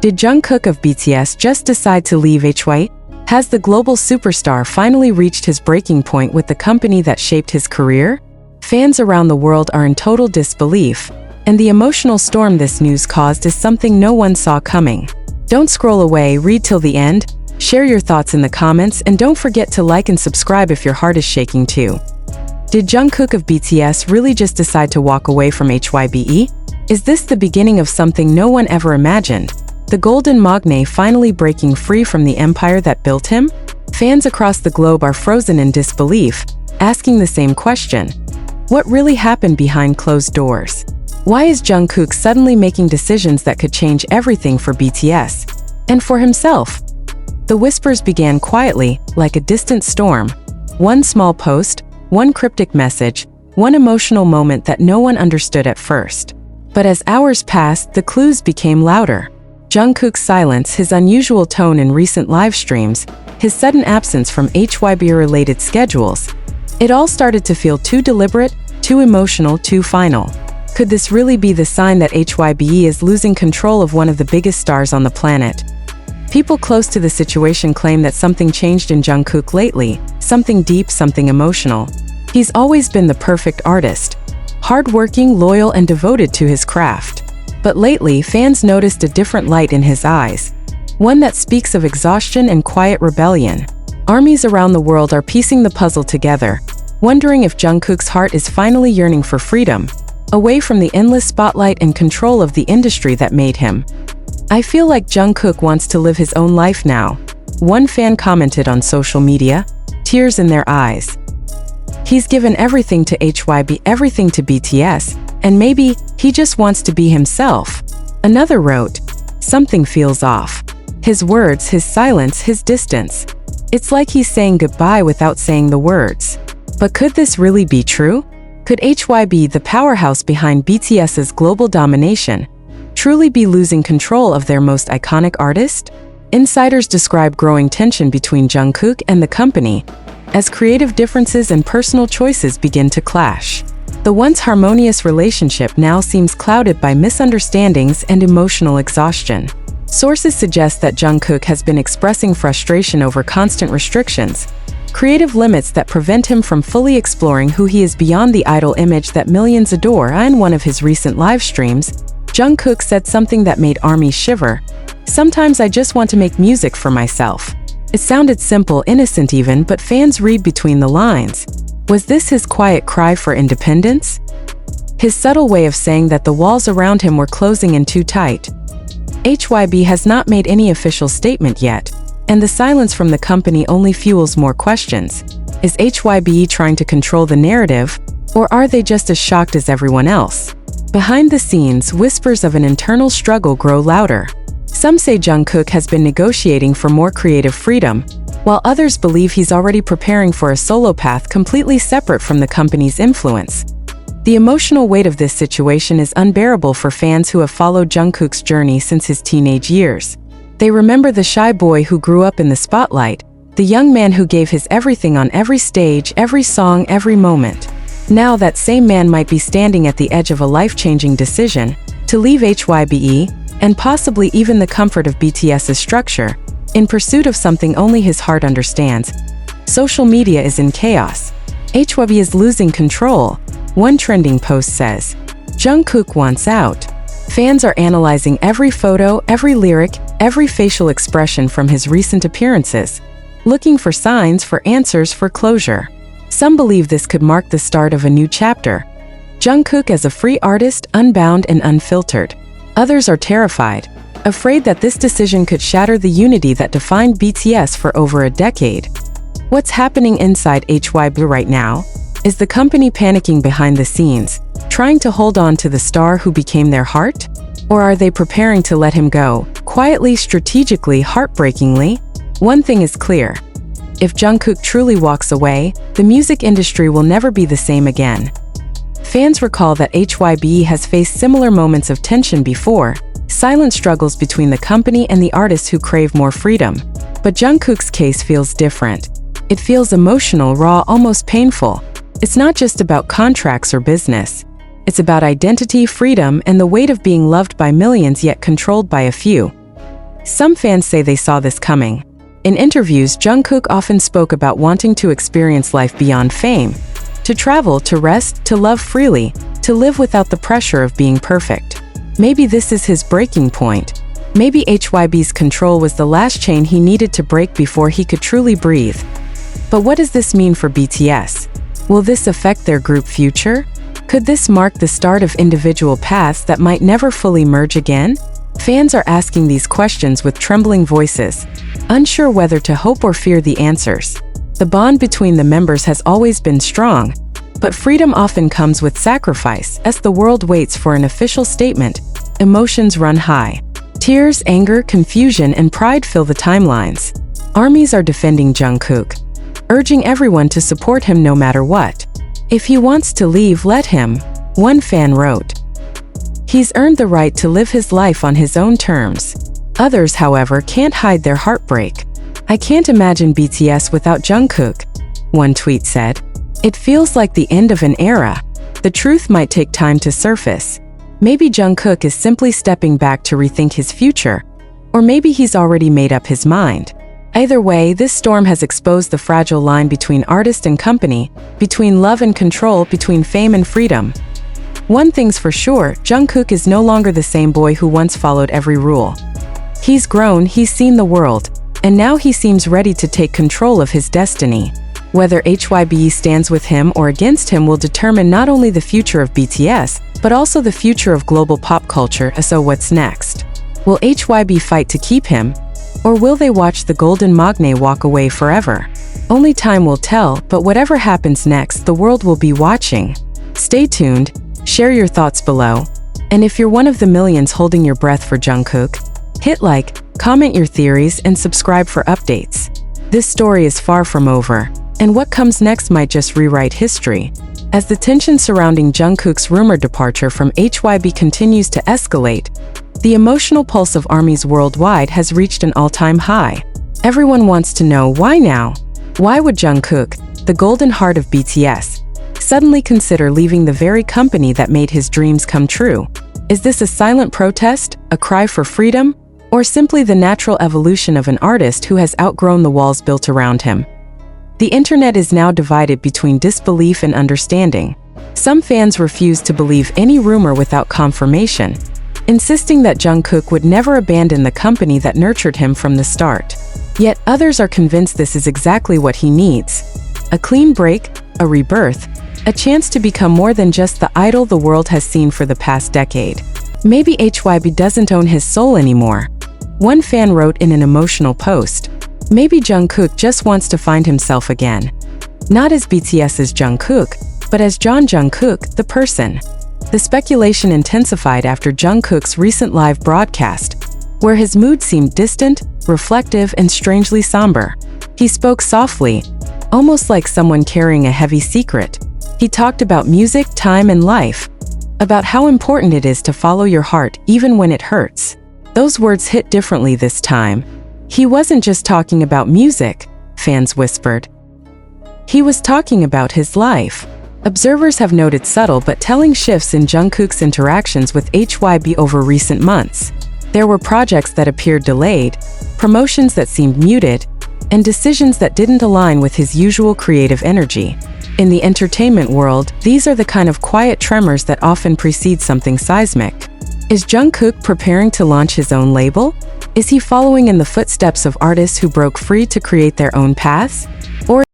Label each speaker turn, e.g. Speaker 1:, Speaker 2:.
Speaker 1: Did Jungkook of BTS just decide to leave HYBE? Has the global superstar finally reached his breaking point with the company that shaped his career? Fans around the world are in total disbelief, and the emotional storm this news caused is something no one saw coming. Don't scroll away, read till the end, share your thoughts in the comments, and don't forget to like and subscribe if your heart is shaking too. Did Jungkook of BTS really just decide to walk away from HYBE? Is this the beginning of something no one ever imagined? The golden magne finally breaking free from the empire that built him? Fans across the globe are frozen in disbelief, asking the same question. What really happened behind closed doors? Why is Jungkook suddenly making decisions that could change everything for BTS and for himself? The whispers began quietly, like a distant storm. One small post, one cryptic message, one emotional moment that no one understood at first. But as hours passed, the clues became louder. Jungkook's silence, his unusual tone in recent live streams, his sudden absence from HYBE-related schedules. It all started to feel too deliberate, too emotional, too final. Could this really be the sign that HYBE is losing control of one of the biggest stars on the planet? People close to the situation claim that something changed in Jungkook lately, something deep, something emotional. He's always been the perfect artist, hardworking, loyal, and devoted to his craft. But lately, fans noticed a different light in his eyes, one that speaks of exhaustion and quiet rebellion. Armies around the world are piecing the puzzle together, wondering if Jungkook's heart is finally yearning for freedom, away from the endless spotlight and control of the industry that made him. I feel like Jungkook wants to live his own life now, one fan commented on social media, tears in their eyes. He's given everything to HYBE, everything to BTS, and maybe he just wants to be himself. Another wrote, something feels off. His words, his silence, his distance. It's like he's saying goodbye without saying the words. But could this really be true? Could HYBE, the powerhouse behind BTS's global domination, truly be losing control of their most iconic artist? Insiders describe growing tension between Jungkook and the company, as creative differences and personal choices begin to clash. The once harmonious relationship now seems clouded by misunderstandings and emotional exhaustion. Sources suggest that Jungkook has been expressing frustration over constant restrictions, creative limits that prevent him from fully exploring who he is beyond the idol image that millions adore. In one of his recent live streams, Jungkook said something that made ARMY shiver. Sometimes I just want to make music for myself. It sounded simple, innocent even, but fans read between the lines. Was this his quiet cry for independence? His subtle way of saying that the walls around him were closing in too tight. HYBE has not made any official statement yet, and the silence from the company only fuels more questions. Is HYBE trying to control the narrative, or are they just as shocked as everyone else? Behind the scenes, whispers of an internal struggle grow louder. Some say Jungkook has been negotiating for more creative freedom, while others believe he's already preparing for a solo path completely separate from the company's influence. The emotional weight of this situation is unbearable for fans who have followed Jungkook's journey since his teenage years. They remember the shy boy who grew up in the spotlight, the young man who gave his everything on every stage, every song, every moment. Now that same man might be standing at the edge of a life-changing decision to leave HYBE and possibly even the comfort of BTS's structure, in pursuit of something only his heart understands. Social media is in chaos. HYBE is losing control. One trending post says, Jungkook wants out. Fans are analyzing every photo, every lyric, every facial expression from his recent appearances, looking for signs, for answers, for closure. Some believe this could mark the start of a new chapter. Jungkook as a free artist, unbound and unfiltered. Others are terrified, afraid that this decision could shatter the unity that defined BTS for over a decade. What's happening inside HYBE right now? Is the company panicking behind the scenes, trying to hold on to the star who became their heart? Or are they preparing to let him go, quietly, strategically, heartbreakingly? One thing is clear. If Jungkook truly walks away, the music industry will never be the same again. Fans recall that HYBE has faced similar moments of tension before, silent struggles between the company and the artists who crave more freedom. But Jungkook's case feels different. It feels emotional, raw, almost painful. It's not just about contracts or business. It's about identity, freedom, and the weight of being loved by millions yet controlled by a few. Some fans say they saw this coming. In interviews, Jungkook often spoke about wanting to experience life beyond fame, to travel, to rest, to love freely, to live without the pressure of being perfect. Maybe this is his breaking point. Maybe HYBE's control was the last chain he needed to break before he could truly breathe. But what does this mean for BTS? Will this affect their group future? Could this mark the start of individual paths that might never fully merge again? Fans are asking these questions with trembling voices, unsure whether to hope or fear the answers. The bond between the members has always been strong, but freedom often comes with sacrifice. As the world waits for an official statement, emotions run high. Tears, anger, confusion, and pride fill the timelines. Armies are defending Jungkook, urging everyone to support him no matter what. If he wants to leave, let him, one fan wrote. He's earned the right to live his life on his own terms. Others, however, can't hide their heartbreak. I can't imagine BTS without Jungkook, one tweet said. It feels like the end of an era. The truth might take time to surface. Maybe Jungkook is simply stepping back to rethink his future, or maybe he's already made up his mind. Either way, this storm has exposed the fragile line between artist and company, between love and control, between fame and freedom. One thing's for sure, Jungkook is no longer the same boy who once followed every rule. He's grown, he's seen the world, and now he seems ready to take control of his destiny. Whether HYBE stands with him or against him will determine not only the future of BTS, but also the future of global pop culture. So what's next? Will HYBE fight to keep him, or will they watch the golden magne walk away forever? Only time will tell, but whatever happens next, the world will be watching. Stay tuned, share your thoughts below, and if you're one of the millions holding your breath for Jungkook, hit like, comment your theories, and subscribe for updates. This story is far from over, and what comes next might just rewrite history. As the tension surrounding Jungkook's rumored departure from HYBE continues to escalate, the emotional pulse of armies worldwide has reached an all-time high. Everyone wants to know why now? Why would Jungkook, the golden heart of BTS, suddenly consider leaving the very company that made his dreams come true? Is this a silent protest, a cry for freedom, or simply the natural evolution of an artist who has outgrown the walls built around him? The internet is now divided between disbelief and understanding. Some fans refuse to believe any rumor without confirmation, insisting that Jungkook would never abandon the company that nurtured him from the start. Yet others are convinced this is exactly what he needs: a clean break, a rebirth, a chance to become more than just the idol the world has seen for the past decade. Maybe HYBE doesn't own his soul anymore. One fan wrote in an emotional post, maybe Jungkook just wants to find himself again. Not as BTS's Jungkook, but as John Jungkook, the person. The speculation intensified after Jungkook's recent live broadcast, where his mood seemed distant, reflective, and strangely somber. He spoke softly, almost like someone carrying a heavy secret. He talked about music, time, and life, about how important it is to follow your heart even when it hurts. Those words hit differently this time. He wasn't just talking about music, fans whispered. He was talking about his life. Observers have noted subtle but telling shifts in Jungkook's interactions with HYBE over recent months. There were projects that appeared delayed, promotions that seemed muted, and decisions that didn't align with his usual creative energy. In the entertainment world, these are the kind of quiet tremors that often precede something seismic. Is Jungkook preparing to launch his own label? Is he following in the footsteps of artists who broke free to create their own paths? Or